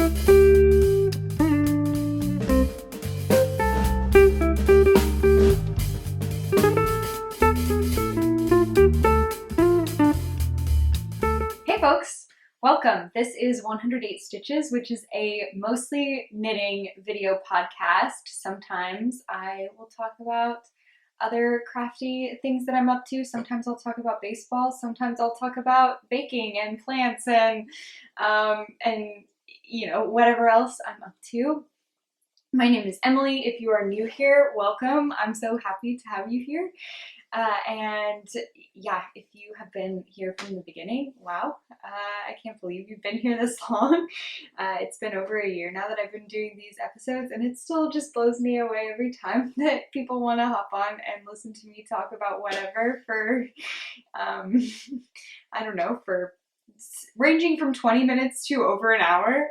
Hey folks, welcome. This is 108 Stitches, which is a mostly knitting video podcast. Sometimes I will talk about other crafty things that I'm up to. Sometimes I'll talk about baseball. Sometimes I'll talk about baking and plants and you know, whatever else I'm up to. My name is Emily. If you are new here, welcome. I'm so happy to have you here. And yeah, if you have been here from the beginning, wow, I can't believe you've been here this long. It's been over a year now that I've been doing these episodes, and it still just blows me away every time that people want to hop on and listen to me talk about whatever for, I don't know, for ranging from 20 minutes to over an hour,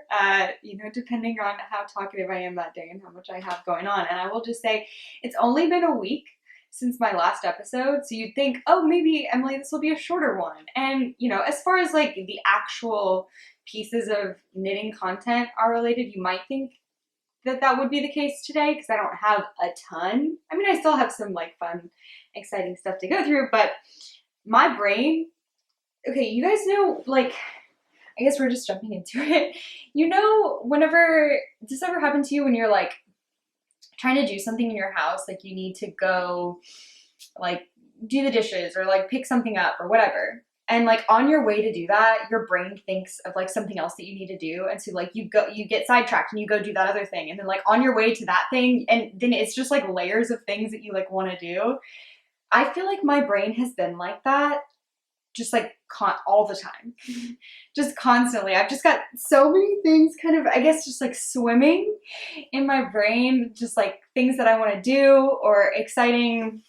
you know, depending on how talkative I am that day and how much I have going on. And I will just say, it's only been a week since my last episode, so you'd think, oh, maybe, Emily, this will be a shorter one. And, you know, as far as like the actual pieces of knitting content are related, you might think that that would be the case today, because I don't have a ton. I mean, I still have some like fun, exciting stuff to go through, but my brain, okay, you guys know, like, I guess we're just jumping into it. You know, whenever, does this ever happen to you when you're like trying to do something in your house, like you need to go like do the dishes or like pick something up or whatever, and like on your way to do that, your brain thinks of like something else that you need to do, and so like you get sidetracked and you go do that other thing, and then like on your way to that thing, and then it's just like layers of things that you like want to do. I feel like my brain has been like that just like all the time, just constantly. I've just got so many things kind of, I guess, just like swimming in my brain, just like things that I want to do or exciting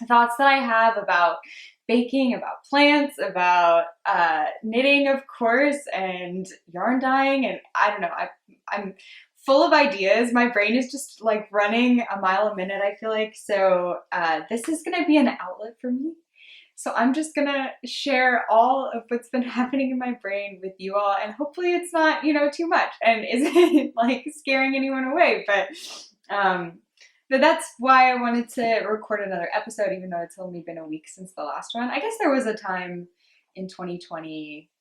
thoughts that I have about baking, about plants, about knitting, of course, and yarn dyeing. And I don't know, I'm full of ideas. My brain is just like running a mile a minute, I feel like. So this is going to be an outlet for me. So I'm just gonna share all of what's been happening in my brain with you all, and hopefully it's not, you know, too much and isn't like scaring anyone away. But that's why I wanted to record another episode, even though it's only been a week since the last one. I guess there was a time in 2020,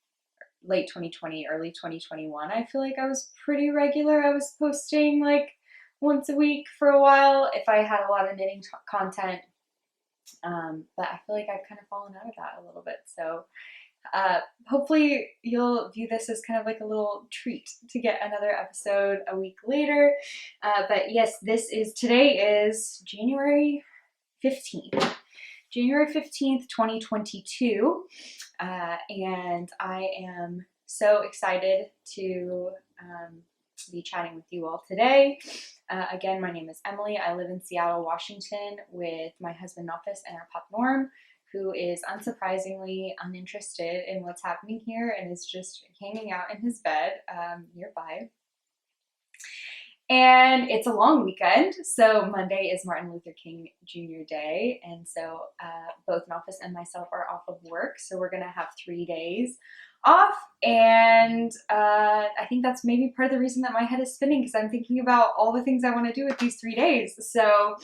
late 2020, early 2021, I feel like I was pretty regular. I was posting like once a week for a while if I had a lot of knitting content. But I feel like I've kind of fallen out of that a little bit. So hopefully you'll view this as kind of like a little treat to get another episode a week later. But yes, today is January 15th. January 15th, 2022. And I am so excited to be chatting with you all today. Again, my name is Emily. I live in Seattle, Washington with my husband Nafis and our pup Norm, who is unsurprisingly uninterested in what's happening here and is just hanging out in his bed nearby. And it's a long weekend, so Monday is Martin Luther King Jr. Day, and so both Nafis and myself are off of work, so we're gonna have 3 days off, and I think that's maybe part of the reason that my head is spinning, because I'm thinking about all the things I want to do with these 3 days. So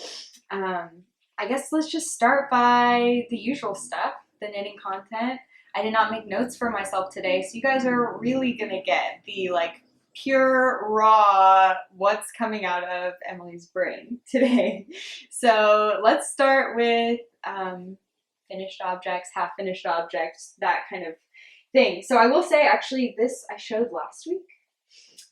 I guess let's just start by the usual stuff, the knitting content. I did not make notes for myself today, so you guys are really gonna get the like pure raw what's coming out of Emily's brain today. So let's start with finished objects, half finished objects, that kind of thing. So I will say, actually, this I showed last week,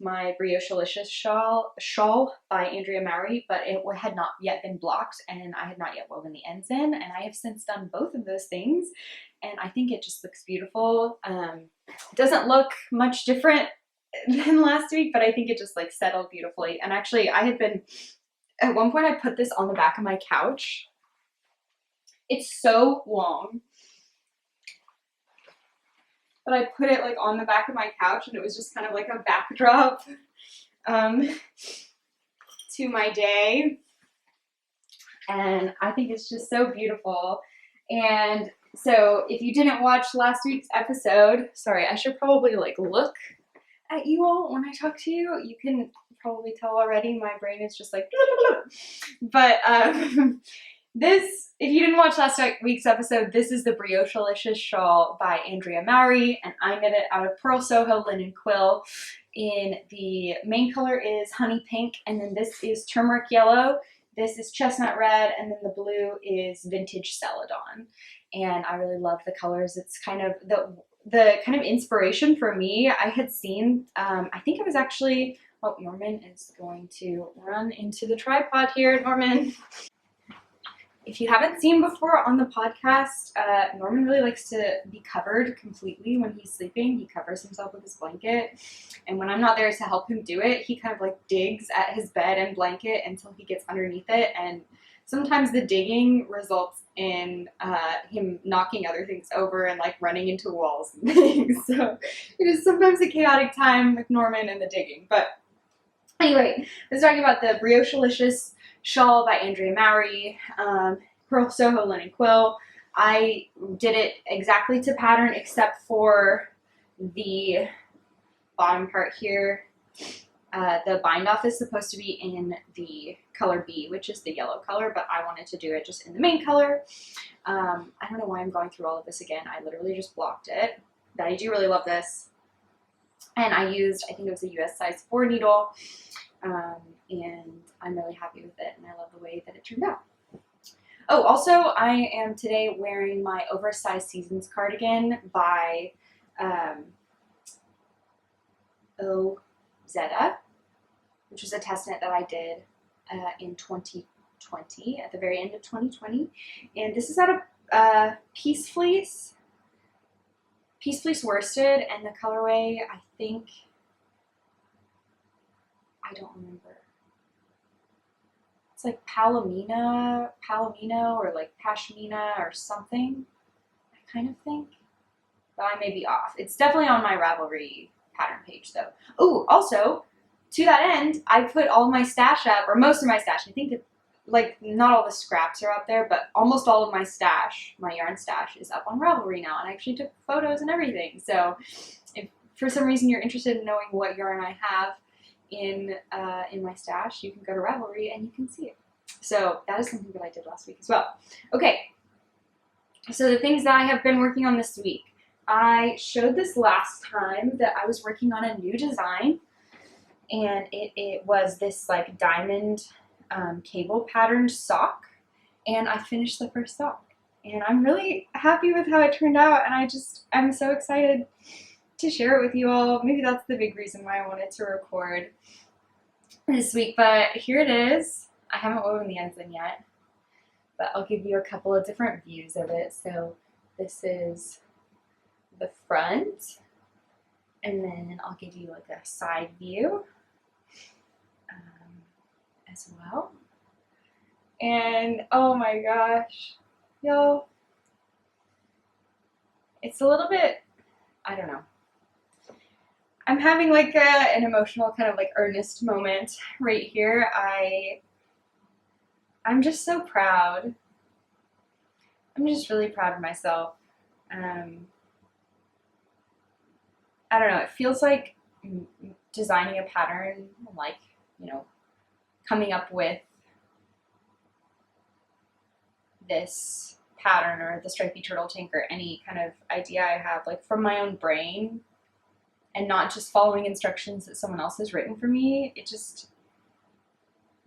my Briochealicious shawl by Andrea Mowry, but it had not yet been blocked and I had not yet woven the ends in, and I have since done both of those things, and I think it just looks beautiful. It doesn't look much different than last week, but I think it just like settled beautifully. And actually, I had been, at one point I put this on the back of my couch. It's so long, but I put it like on the back of my couch, and it was just kind of like a backdrop to my day. And I think it's just so beautiful. And so if you didn't watch last week's episode, sorry, I should probably like look at you all when I talk to you. You can probably tell already my brain is just like but this, if you didn't watch last week's episode, this is the Briochealicious shawl by Andrea Mowry, and I knit it out of Purl Soho linen quill. In the main color is honey pink, and then this is turmeric yellow, this is chestnut red, and then the blue is vintage Celadon. And I really love the colors. It's kind of the kind of inspiration for me. I had seen, I think it was actually, oh, Norman is going to run into the tripod here. Norman. If you haven't seen before on the podcast, Norman really likes to be covered completely when he's sleeping. He covers himself with his blanket. And when I'm not there to help him do it, he kind of like digs at his bed and blanket until he gets underneath it. And sometimes the digging results in him knocking other things over and like running into walls and things. So it is sometimes a chaotic time with Norman and the digging. But anyway, I was talking about the Briochealicious shawl by Andrea Mowry, Purl Soho linen quill. I did it exactly to pattern except for the bottom part here. The bind off is supposed to be in the color B, which is the yellow color, but I wanted to do it just in the main color. I don't know why I'm going through all of this again. I literally just blocked it, but I do really love this. And I used, I think it was a US size 4 needle. And I'm really happy with it, and I love the way that it turned out. Oh, also, I am today wearing my Oversized Seasons cardigan by Ozetta, which was a test knit that I did in 2020, at the very end of 2020. And this is out of Peace Fleece worsted, and the colorway, I think, I don't remember. It's like Palomino or like Pashmina or something, I kind of think. But I may be off. It's definitely on my Ravelry pattern page though. Oh, also, to that end, I put all my stash up, or most of my stash. I think it, like, not all the scraps are up there, but almost all of my stash, my yarn stash, is up on Ravelry now. And I actually took photos and everything. So if for some reason you're interested in knowing what yarn I have in my stash, you can go to Ravelry and you can see it. So that is something that I did last week as well. Okay, so the things that I have been working on this week. I showed this last time that I was working on a new design, and it was this like diamond cable patterned sock, and I finished the first sock, and I'm really happy with how it turned out, and I'm so excited to share it with you all. Maybe that's the big reason why I wanted to record this week, but here it is. I haven't woven the ends in yet, but I'll give you a couple of different views of it. So this is the front, and then I'll give you like a side view as well. And oh my gosh, y'all, it's a little bit, I don't know. I'm having like an emotional kind of like earnest moment right here. I'm just so proud. I'm just really proud of myself. I don't know, it feels like designing a pattern, like, you know, coming up with this pattern or the stripy turtle tank or any kind of idea I have, like from my own brain, and not just following instructions that someone else has written for me, it just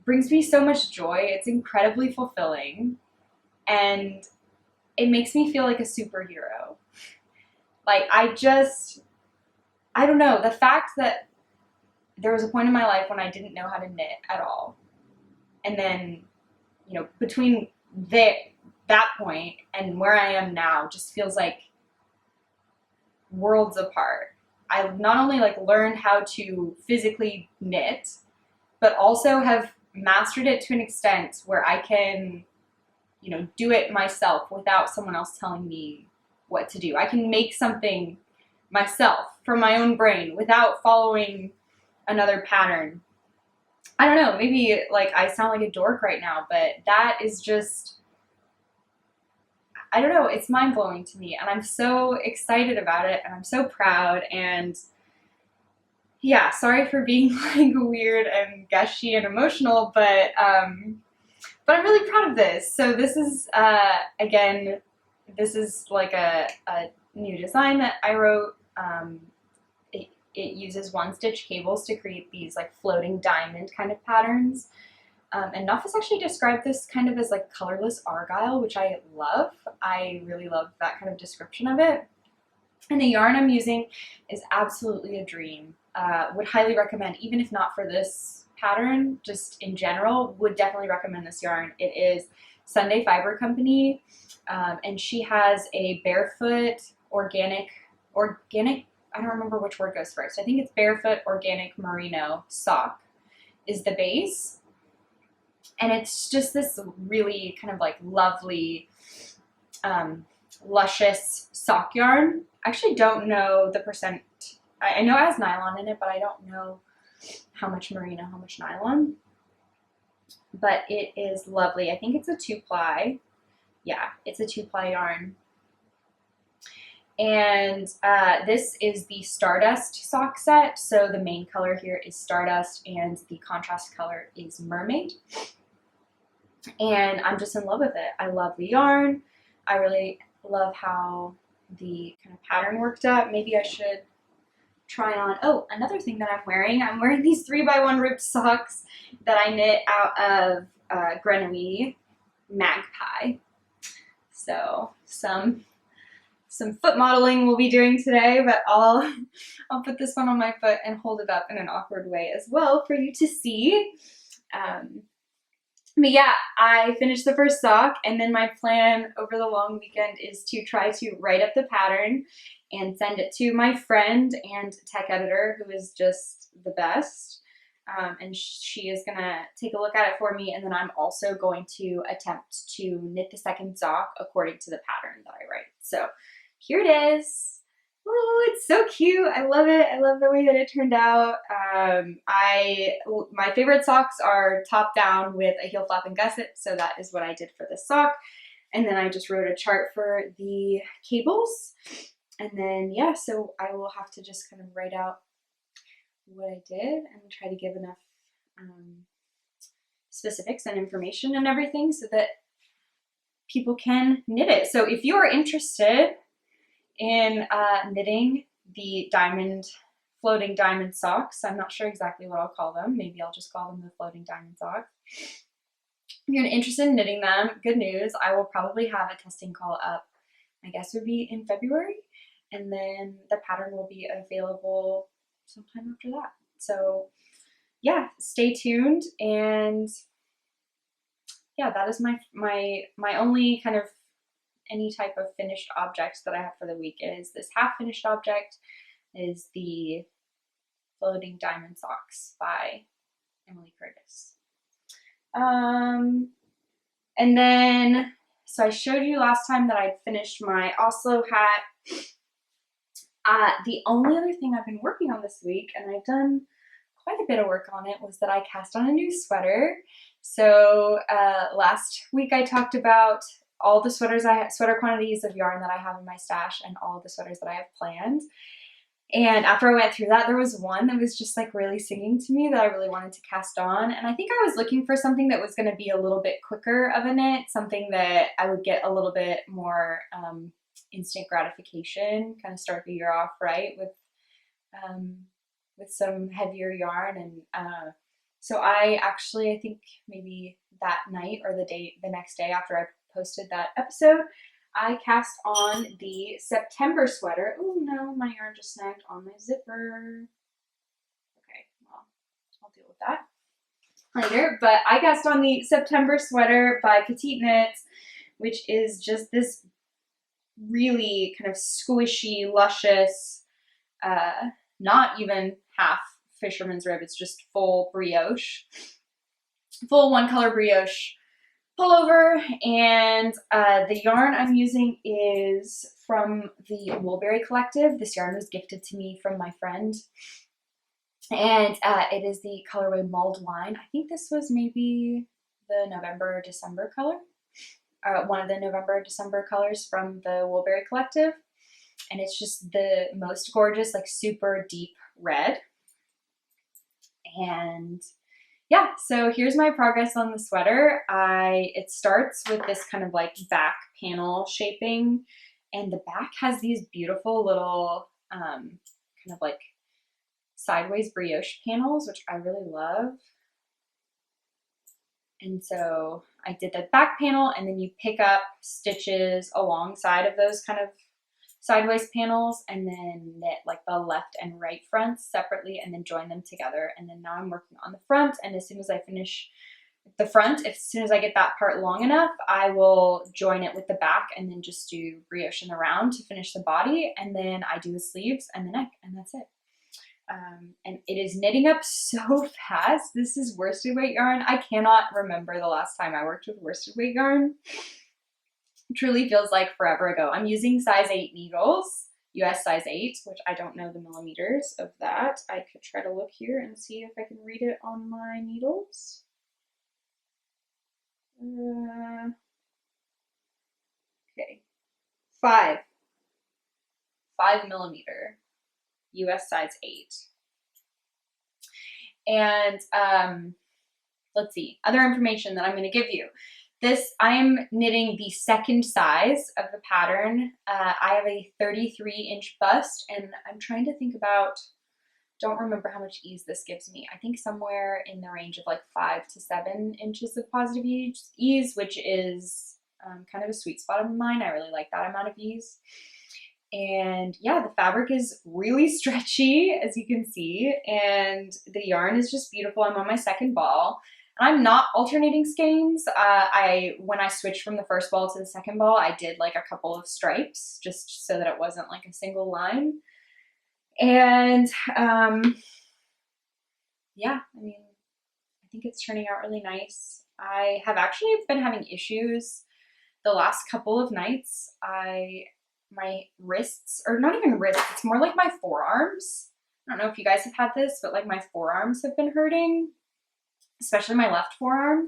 brings me so much joy. It's incredibly fulfilling, and it makes me feel like a superhero. Like, I don't know, the fact that there was a point in my life when I didn't know how to knit at all, and then, you know, between that point and where I am now just feels like worlds apart. I not only like learned how to physically knit, but also have mastered it to an extent where I can, you know, do it myself without someone else telling me what to do. I can make something myself from my own brain without following another pattern. I don't know, maybe like I sound like a dork right now, but that is just, I don't know, it's mind-blowing to me, and I'm so excited about it, and I'm so proud, and yeah, sorry for being like weird and gushy and emotional, but I'm really proud of this. So this is, again, this is like a new design that I wrote. It uses one stitch cables to create these like floating diamond kind of patterns. And Nuff has actually described this kind of as like colorless argyle, which I love. I really love that kind of description of it. And the yarn I'm using is absolutely a dream. Would highly recommend, even if not for this pattern, just in general, would definitely recommend this yarn. It is Sunday Fiber Company, and she has a Barefoot organic, I don't remember which word goes first. I think it's Barefoot Organic Merino sock is the base. And it's just this really kind of like lovely, luscious sock yarn. I actually don't know the percent. I know it has nylon in it, but I don't know how much merino, how much nylon. But it is lovely. I think it's a 2-ply. Yeah, it's a 2-ply yarn. And this is the Stardust sock set. So the main color here is Stardust and the contrast color is Mermaid. And I'm just in love with it. I love the yarn. I really love how the kind of pattern worked up. Maybe I should try on, oh, another thing that I'm wearing these 3x1 ribbed socks that I knit out of Grenouille Magpie. So some foot modeling we'll be doing today, but I'll put this one on my foot and hold it up in an awkward way as well for you to see. But yeah, I finished the first sock, and then my plan over the long weekend is to try to write up the pattern and send it to my friend and tech editor, who is just the best. And she is gonna take a look at it for me, and then I'm also going to attempt to knit the second sock according to the pattern that I write. So here it is. Oh, it's so cute. I love it. I love the way that it turned out. My favorite socks are top down with a heel flap and gusset, so that is what I did for this sock. And then I just wrote a chart for the cables. And then, yeah, so I will have to just kind of write out what I did and try to give enough specifics and information and everything so that people can knit it. So if you are interested in knitting the floating diamond socks, I'm not sure exactly what I'll call them. Maybe I'll just call them the floating diamond socks. If you're interested in knitting them, good news, I will probably have a testing call up, I guess would be in February, and then the pattern will be available sometime after that. So yeah, stay tuned. And yeah, that is my only kind of any type of finished object that I have for the week. Is this half finished object is the Floating Diamond Socks by Emily Curtis. And then, so I showed you last time that I'd finished my Oslo hat. The only other thing I've been working on this week, and I've done quite a bit of work on it, was that I cast on a new sweater. So last week I talked about all the sweater quantities of yarn that I have in my stash and all the sweaters that I have planned. And after I went through that, there was one that was just like really singing to me that I really wanted to cast on. And I think I was looking for something that was going to be a little bit quicker of a knit, something that I would get a little bit more instant gratification, kind of start the year off right with some heavier yarn. And so I think maybe that night or the next day after I posted that episode, I cast on the September sweater. Oh no, my yarn just snagged on my zipper. Okay, well, I'll deal with that later. But I cast on the September sweater by PetiteKnit, which is just this really kind of squishy, luscious, not even half fisherman's rib, it's just full brioche, full one color brioche pullover. And the yarn I'm using is from the Woolberry collective. This yarn was gifted to me from my friend, and it is the colorway Mulled Wine. I think this was maybe the November December color, one of the November December colors from the Woolberry collective, and it's just the most gorgeous, like super deep red. And yeah, so here's my progress on the sweater. It starts with this kind of like back panel shaping, and the back has these beautiful little kind of like sideways brioche panels, which I really love. And so I did the back panel, and then you pick up stitches alongside of those kind of sideways panels, and then knit like the left and right fronts separately and then join them together. And then now I'm working on the front, and as soon as I finish the front, as soon as I get that part long enough, I will join it with the back and then just do brioche in the round to finish the body, and then I do the sleeves and the neck, and that's it. And it is knitting up so fast. This is worsted weight yarn. I cannot remember the last time I worked with worsted weight yarn. It truly feels like forever ago. I'm using size 8 needles, US size 8, which I don't know the millimeters of that. I could try to look here and see if I can read it on my needles. Okay, 5 millimeter. US size 8. And let's see, other information that I'm going to give you. This, I'm knitting the second size of the pattern. I have a 33-inch bust, and I'm trying to think about, don't remember how much ease this gives me. I think somewhere in the range of like 5 to 7 inches of positive ease, which is kind of a sweet spot of mine. I really like that amount of ease. And yeah, the fabric is really stretchy, as you can see, and the yarn is just beautiful. I'm on my second ball, and I'm not alternating skeins. When I switched from the first ball to the second ball, I did like a couple of stripes just so that it wasn't like a single line. And yeah, I mean, I think it's turning out really nice. I have actually been having issues the last couple of nights. My wrists, or not even wrists, it's more like my forearms. I don't know if you guys have had this, but like my forearms have been hurting, especially my left forearm.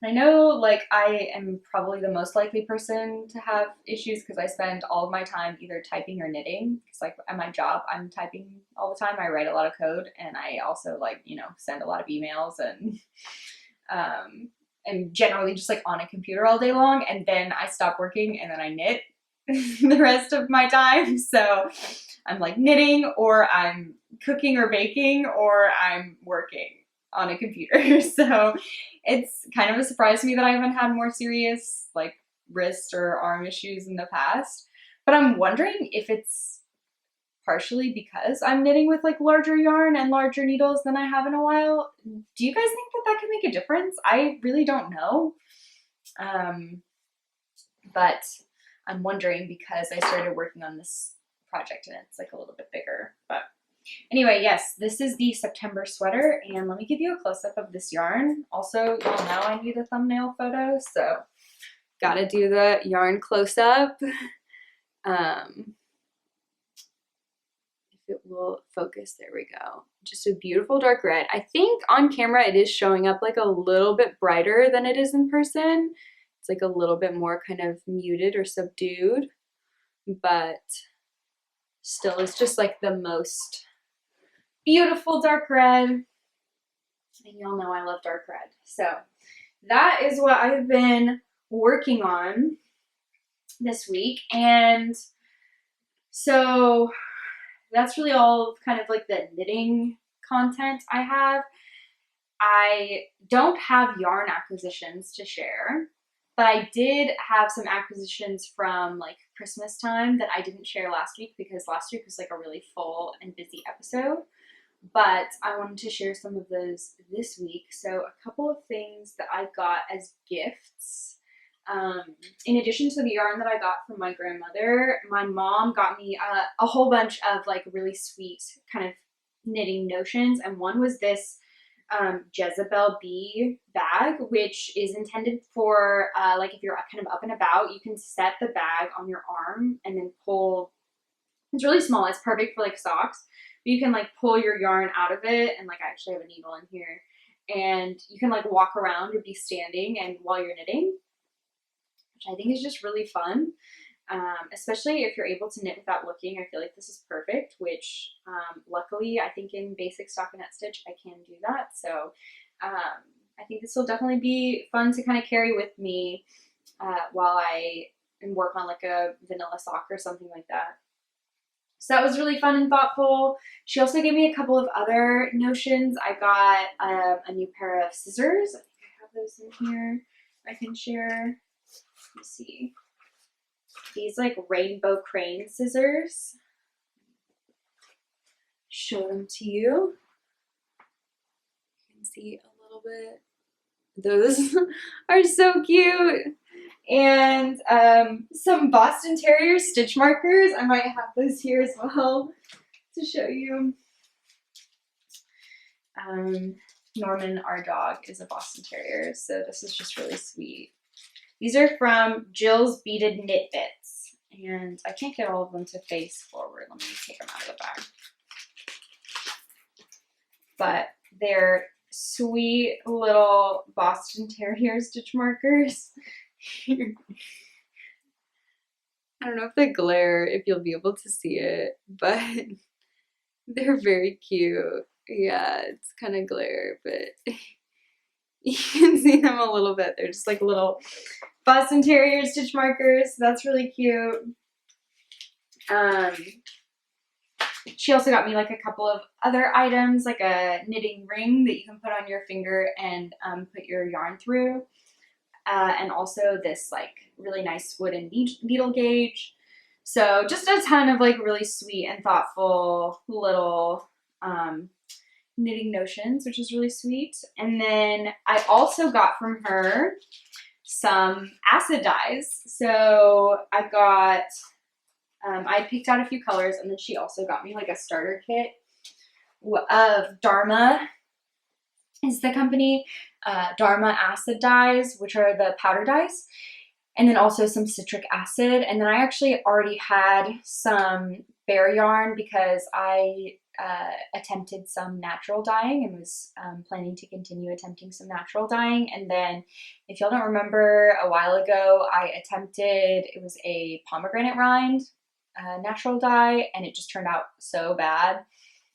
And I know like I am probably the most likely person to have issues because I spend all of my time either typing or knitting. Because like at my job, I'm typing all the time. I write a lot of code, and I also like, you know, send a lot of emails and generally just like on a computer all day long. And then I stop working and then I knit the rest of my time. So I'm like knitting, or I'm cooking or baking, or I'm working on a computer. So it's kind of a surprise to me that I haven't had more serious like wrist or arm issues in the past. But I'm wondering if it's partially because I'm knitting with like larger yarn and larger needles than I have in a while. Do you guys think that that can make a difference? I really don't know. But I'm wondering because I started working on this project and it's like a little bit bigger. But anyway, yes, this is the September sweater, and let me give you a close-up of this yarn. Also, y'all know I need a thumbnail photo, so gotta do the yarn close-up. If it will focus, there we go. Just a beautiful dark red. I think on camera it is showing up like a little bit brighter than it is in person. It's like a little bit more kind of muted or subdued, but still it's just like the most beautiful dark red. And y'all know I love dark red. So that is what I've been working on this week. And so that's really all kind of like the knitting content I have. I don't have yarn acquisitions to share, but I did have some acquisitions from like Christmas time that I didn't share last week because last week was like a really full and busy episode. But I wanted to share some of those this week. So a couple of things that I got as gifts. In addition to the yarn that I got from my grandmother, my mom got me a whole bunch of like really sweet kind of knitting notions. And one was this Jesabelle B bag, which is intended for like if you're kind of up and about, you can set the bag on your arm and then pull. It's really small. It's perfect for like socks. But you can like pull your yarn out of it, and like I actually have a needle in here, and you can like walk around or be standing and while you're knitting, which I think is just really fun. especially if you're able to knit without looking. I feel like this is perfect, which luckily I think in basic stockinette stitch I can do that. So I think this will definitely be fun to kind of carry with me while I work on like a vanilla sock or something like that. So that was really fun and thoughtful. She also gave me a couple of other notions. I got a new pair of scissors. I think I have those in here I can share. Let me see. These like rainbow crane scissors. Show them to you. You can see a little bit. Those are so cute. And some Boston Terrier stitch markers. I might have those here as well to show you. Norman, our dog, is a Boston Terrier, so this is just really sweet. These are from Jill's Beaded Knit Bits, and I can't get all of them to face forward. Let me take them out of the bag. But they're sweet little Boston Terrier stitch markers. I don't know if they glare, if you'll be able to see it, but they're very cute. Yeah, it's kind of glare, but you can see them a little bit. They're just like little Boston Terrier stitch markers. That's really cute. She also got me like a couple of other items, like a knitting ring that you can put on your finger and put your yarn through. And also this like really nice wooden needle gauge. So just a ton of like really sweet and thoughtful little knitting notions, which is really sweet. And then I also got from her some acid dyes. So I got, I picked out a few colors, and then she also got me like a starter kit of Dharma is the company. Dharma acid dyes, which are the powder dyes, and then also some citric acid. And then I actually already had some bare yarn because I attempted some natural dyeing and was planning to continue attempting some natural dyeing. And then, if y'all don't remember, a while ago I attempted, it was a pomegranate rind natural dye, and it just turned out so bad.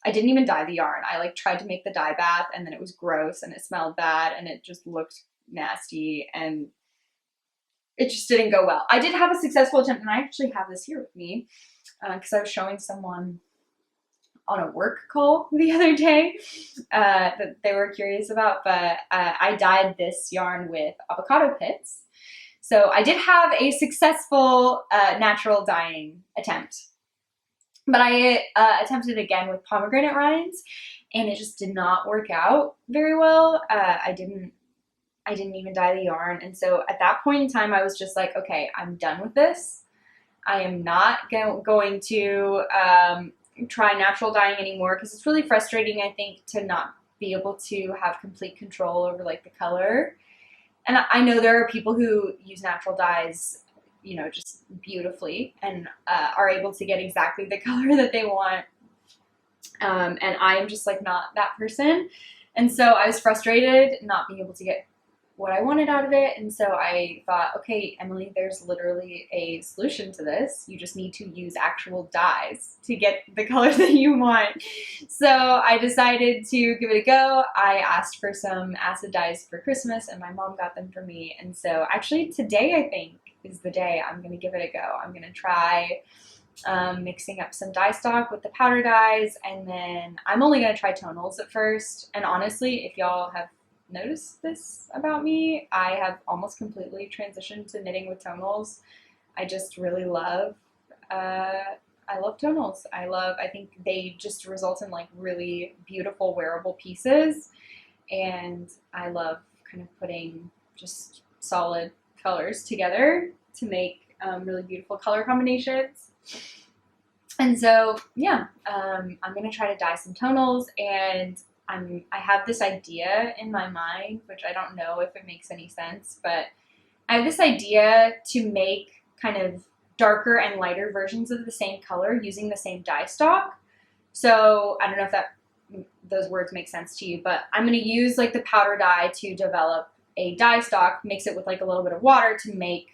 I didn't even dye the yarn. I like tried to make the dye bath, and then it was gross and it smelled bad and it just looked nasty and it just didn't go well. I did have a successful attempt, and I actually have this here with me because I was showing someone on a work call the other day that they were curious about, but I dyed this yarn with avocado pits. So I did have a successful natural dyeing attempt. But I attempted again with pomegranate rinds, and it just did not work out very well. I didn't even dye the yarn. And so at that point in time, I was just like, okay, I'm done with this. I am not going to try natural dyeing anymore, because it's really frustrating, I think, to not be able to have complete control over like the color. And I know there are people who use natural dyes, you know, just beautifully and are able to get exactly the color that they want. And I am just like not that person. And so I was frustrated not being able to get what I wanted out of it. And so I thought, okay, Emily, there's literally a solution to this. You just need to use actual dyes to get the color that you want. So I decided to give it a go. I asked for some acid dyes for Christmas, and my mom got them for me. And so actually today, I think, is the day I'm going to give it a go. I'm going to try mixing up some dye stock with the powder dyes, and then I'm only going to try tonals at first. And honestly, if y'all have noticed this about me, I have almost completely transitioned to knitting with tonals. I just really love, I love tonals. I think they just result in like really beautiful wearable pieces, and I love kind of putting just solid colors together to make really beautiful color combinations. And so, yeah, I'm going to try to dye some tonals, and I have this idea in my mind, which I don't know if it makes any sense, but I have this idea to make kind of darker and lighter versions of the same color using the same dye stock. So I don't know if those words make sense to you, but I'm going to use like the powder dye to develop a dye stock, mix it with like a little bit of water to make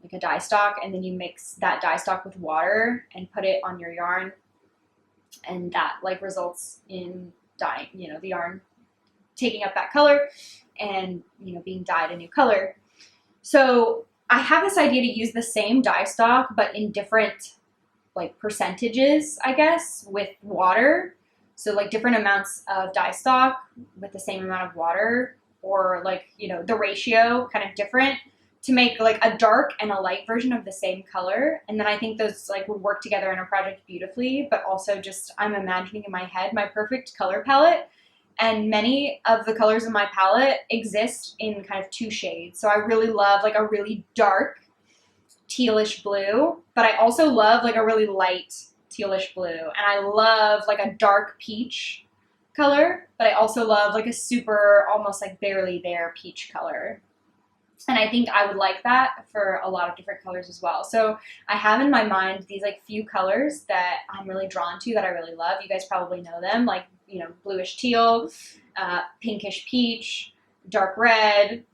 like a dye stock, and then you mix that dye stock with water and put it on your yarn, and that like results in dyeing, you know, the yarn taking up that color and, you know, being dyed a new color. So I have this idea to use the same dye stock but in different like percentages, I guess, with water. So like different amounts of dye stock with the same amount of water, or like, you know, the ratio kind of different, to make like a dark and a light version of the same color. And then I think those like would work together in a project beautifully, but also just I'm imagining in my head my perfect color palette. And many of the colors in my palette exist in kind of 2 shades. So I really love like a really dark tealish blue, but I also love like a really light tealish blue. And I love like a dark peach color, but I also love like a super almost like barely there peach color. And I think I would like that for a lot of different colors as well. So I have in my mind these like few colors that I'm really drawn to, that I really love. You guys probably know them, like, you know, bluish teal, pinkish peach, dark red,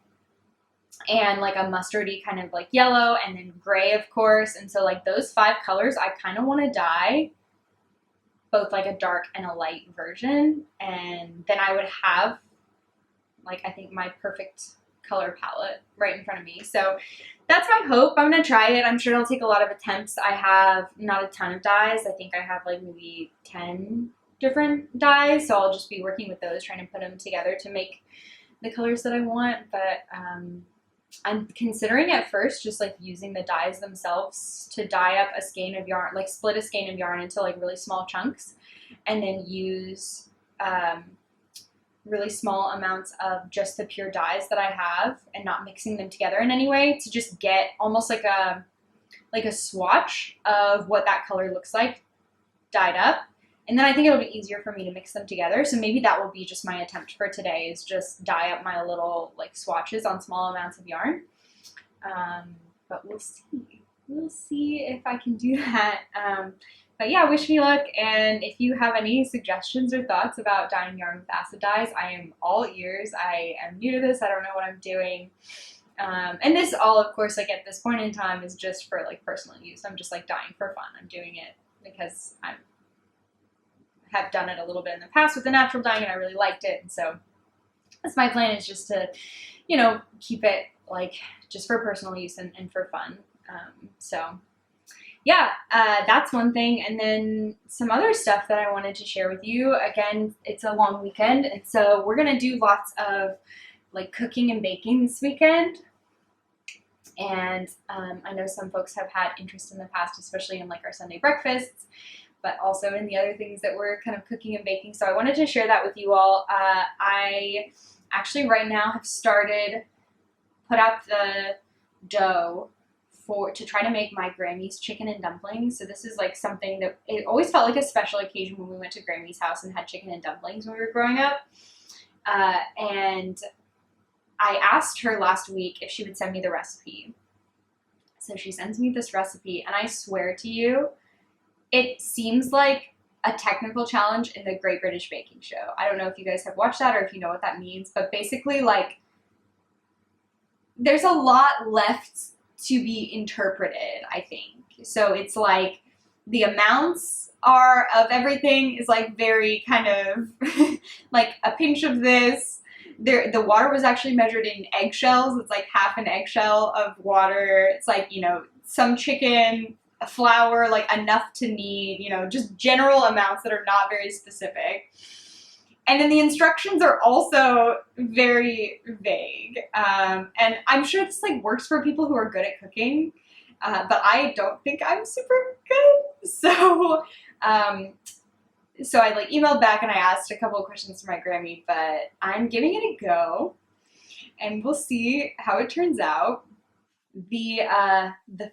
and like a mustardy kind of like yellow, and then gray, of course. And so like those 5 colors, I kind of want to dye both like a dark and a light version. And then I would have like, I think my perfect color palette right in front of me. So that's my hope. I'm going to try it. I'm sure it'll take a lot of attempts. I have not a ton of dyes. I think I have like maybe 10 different dyes. So I'll just be working with those, trying to put them together to make the colors that I want. But I'm considering at first just like using the dyes themselves to dye up a skein of yarn, like split a skein of yarn into like really small chunks, and then use really small amounts of just the pure dyes that I have, and not mixing them together in any way, to just get almost like a swatch of what that color looks like dyed up. And then I think it'll be easier for me to mix them together. So maybe that will be just my attempt for today, is just dye up my little like swatches on small amounts of yarn. But we'll see. We'll see if I can do that. But yeah, wish me luck. And if you have any suggestions or thoughts about dyeing yarn with acid dyes, I am all ears. I am new to this. I don't know what I'm doing. And this all, of course, like at this point in time is just for like personal use. I'm just like dyeing for fun. I'm doing it because I have done it a little bit in the past with the natural dyeing, and I really liked it. And so that's my plan, is just to, you know, keep it like just for personal use and for fun. So yeah, that's one thing. And then some other stuff that I wanted to share with you. Again, it's a long weekend, and so we're going to do lots of like cooking and baking this weekend. And I know some folks have had interest in the past, especially in like our Sunday breakfasts, but also in the other things that we're kind of cooking and baking. So I wanted to share that with you all. I actually right now have started, put out the dough to try to make my Grammy's chicken and dumplings. So this is like something that it always felt like a special occasion when we went to Grammy's house and had chicken and dumplings when we were growing up. And I asked her last week if she would send me the recipe. So she sends me this recipe, and I swear to you, it seems like a technical challenge in the Great British Baking Show. I don't know if you guys have watched that or if you know what that means, but basically like there's a lot left to be interpreted, I think. So it's like the amounts are of everything is like very kind of like a pinch of this. The water was actually measured in eggshells. It's like half an eggshell of water. It's like, you know, some chicken, a flour, like enough to knead, you know, just general amounts that are not very specific. And then the instructions are also very vague. And I'm sure this like works for people who are good at cooking, but I don't think I'm super good. So I like emailed back and I asked a couple of questions for my Grammy, but I'm giving it a go, and we'll see how it turns out. The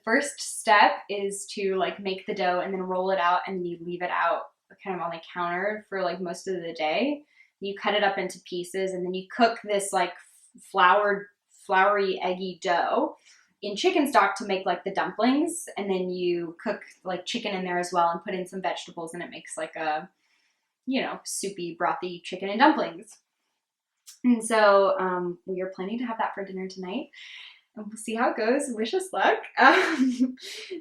first step is to like make the dough and then roll it out, and then you leave it out kind of on the counter for like most of the day. You cut it up into pieces, and then you cook this like floury, eggy dough in chicken stock to make like the dumplings, and then you cook like chicken in there as well and put in some vegetables, and it makes like a, you know, soupy, brothy chicken and dumplings. And so we are planning to have that for dinner tonight. and we'll see how it goes. Wish us luck.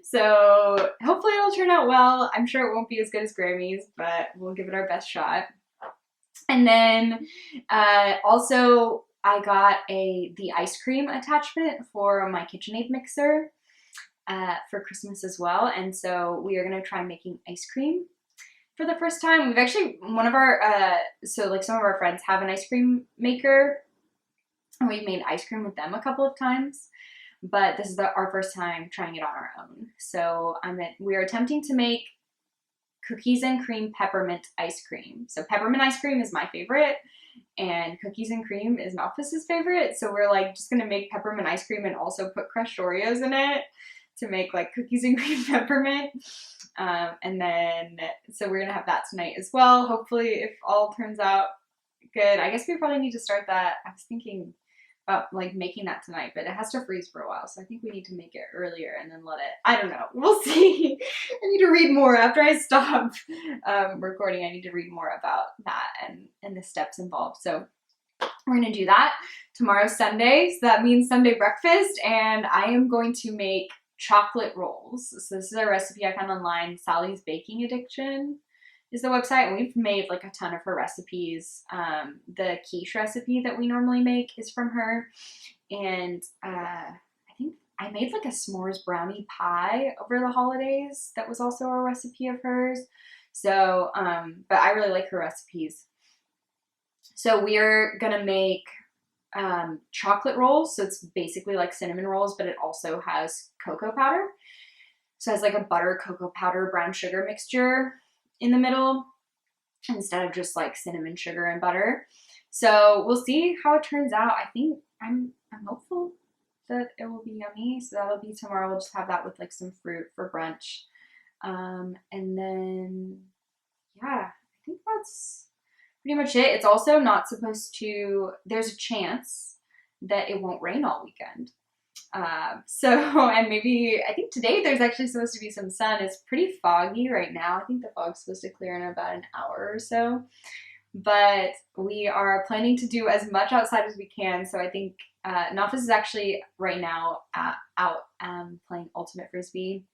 So hopefully it'll turn out well. I'm sure it won't be as good as Grammys, but we'll give it our best shot. And then also I got the ice cream attachment for my KitchenAid mixer for Christmas as well. And so we are going to try making ice cream for the first time. We've actually, one of our, so like some of our friends have an ice cream maker, and we've made ice cream with them a couple of times, but this is our first time trying it on our own. So we are attempting to make cookies and cream peppermint ice cream. So peppermint ice cream is my favorite, and cookies and cream is Nofis's favorite. So we're like just gonna make peppermint ice cream and also put crushed Oreos in it to make like cookies and cream peppermint. And then, so we're gonna have that tonight as well. Hopefully, if all turns out good. I guess we probably need to start that. I was thinking about like making that tonight, but it has to freeze for a while. So I think we need to make it earlier and then let it, I don't know. We'll see. I need to read more after I stop recording. I need to read more about that and the steps involved. So we're going to do that. Tomorrow's Sunday, so that means Sunday breakfast, and I am going to make chocolate rolls. So this is a recipe I found online. Sally's Baking Addiction is the website, and we've made like a ton of her recipes. The quiche recipe that we normally make is from her, and I think I made like a s'mores brownie pie over the holidays that was also a recipe of hers. So, but I really like her recipes. So we're gonna make chocolate rolls. So it's basically like cinnamon rolls, but it also has cocoa powder. So it has like a butter, cocoa powder, brown sugar mixture in the middle instead of just like cinnamon, sugar, and butter. So we'll see how it turns out. I think I'm hopeful that it will be yummy. So that'll be tomorrow. We'll just have that with like some fruit for brunch. And then, yeah, I think that's pretty much it. It's also not supposed to, there's a chance that it won't rain all weekend. And maybe, I think today there's actually supposed to be some sun. It's pretty foggy right now. I think the fog's supposed to clear in about an hour or so. But we are planning to do as much outside as we can. So I think Nofis is actually right now out playing Ultimate Frisbee,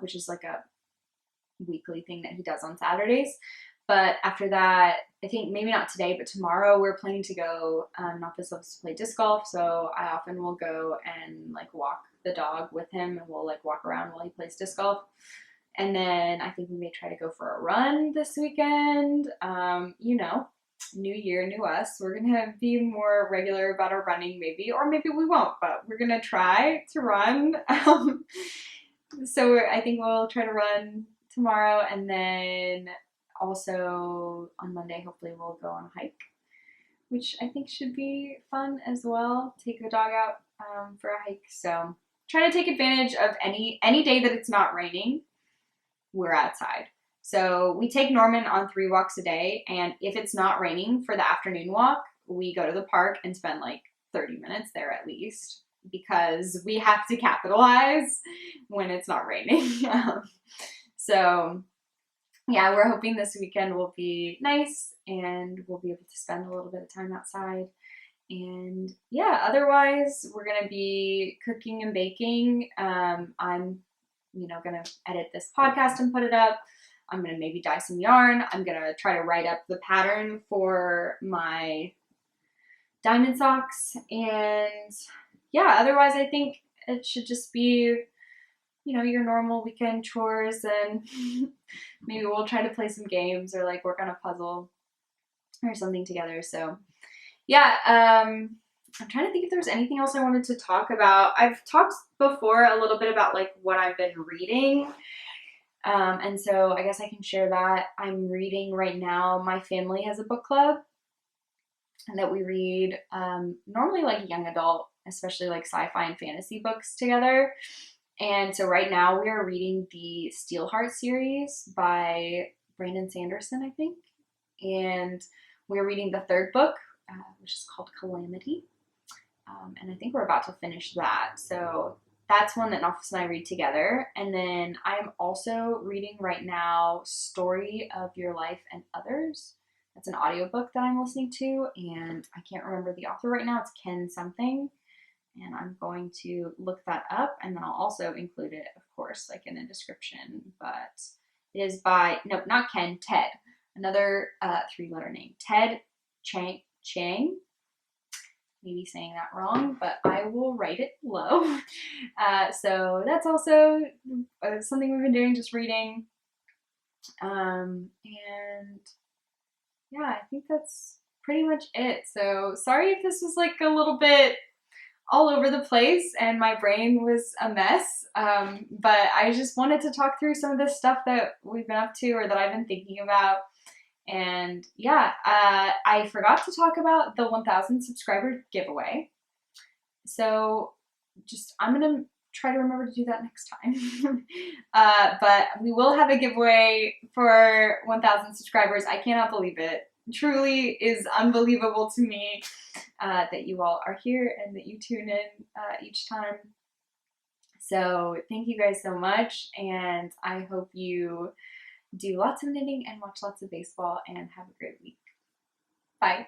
which is like a weekly thing that he does on Saturdays. But after that, I think maybe not today, but tomorrow we're planning to go. Nofis loves to play disc golf, so I often will go and like walk the dog with him, and we'll like walk around while he plays disc golf. And then I think we may try to go for a run this weekend. You know, new year, new us. We're gonna be more regular about our running, maybe, or maybe we won't. But we're gonna try to run. So I think we'll try to run tomorrow, and then also on Monday, hopefully we'll go on a hike, which I think should be fun as well. Take the dog out for a hike. So try to take advantage of any day that it's not raining. We're outside. So we take Norman on 3 walks a day, and if it's not raining for the afternoon walk, we go to the park and spend like 30 minutes there at least, because we have to capitalize when it's not raining. So yeah, we're hoping this weekend will be nice and we'll be able to spend a little bit of time outside. And yeah, otherwise we're going to be cooking and baking. I'm, going to edit this podcast and put it up. I'm going to maybe dye some yarn. I'm going to try to write up the pattern for my diamond socks. And yeah, otherwise I think it should just be, your normal weekend chores, and maybe we'll try to play some games or like work on a puzzle or something together. So yeah, I'm trying to think if there's anything else I wanted to talk about. I've talked before a little bit about like what I've been reading. And so I guess I can share that. I'm reading right now, my family has a book club, and that we read normally like young adult, especially like sci-fi and fantasy books together. And so right now we are reading the Steelheart series by Brandon Sanderson, I think. And we're reading the 3rd book, which is called Calamity. And I think we're about to finish that. So that's one that Nofis and I read together. And then I'm also reading right now Story of Your Life and Others. That's an audiobook that I'm listening to, and I can't remember the author right now. It's Ken something. and I'm going to look that up, and then I'll also include it, of course, like in the description. But it is by, no, not Ken, Ted, another 3-letter name, Ted Chiang. Maybe saying that wrong, but I will write it below. So that's also something we've been doing, just reading. And yeah, I think that's pretty much it. So sorry if this was like a little bit all over the place and my brain was a mess, but I just wanted to talk through some of this stuff that we've been up to or that I've been thinking about. And yeah, I forgot to talk about the 1,000 subscriber giveaway. So just, I'm going to try to remember to do that next time. But we will have a giveaway for 1,000 subscribers. I cannot believe it. Truly is unbelievable to me that you all are here and that you tune in each time. So thank you guys so much, and I hope you do lots of knitting and watch lots of baseball and have a great week. Bye.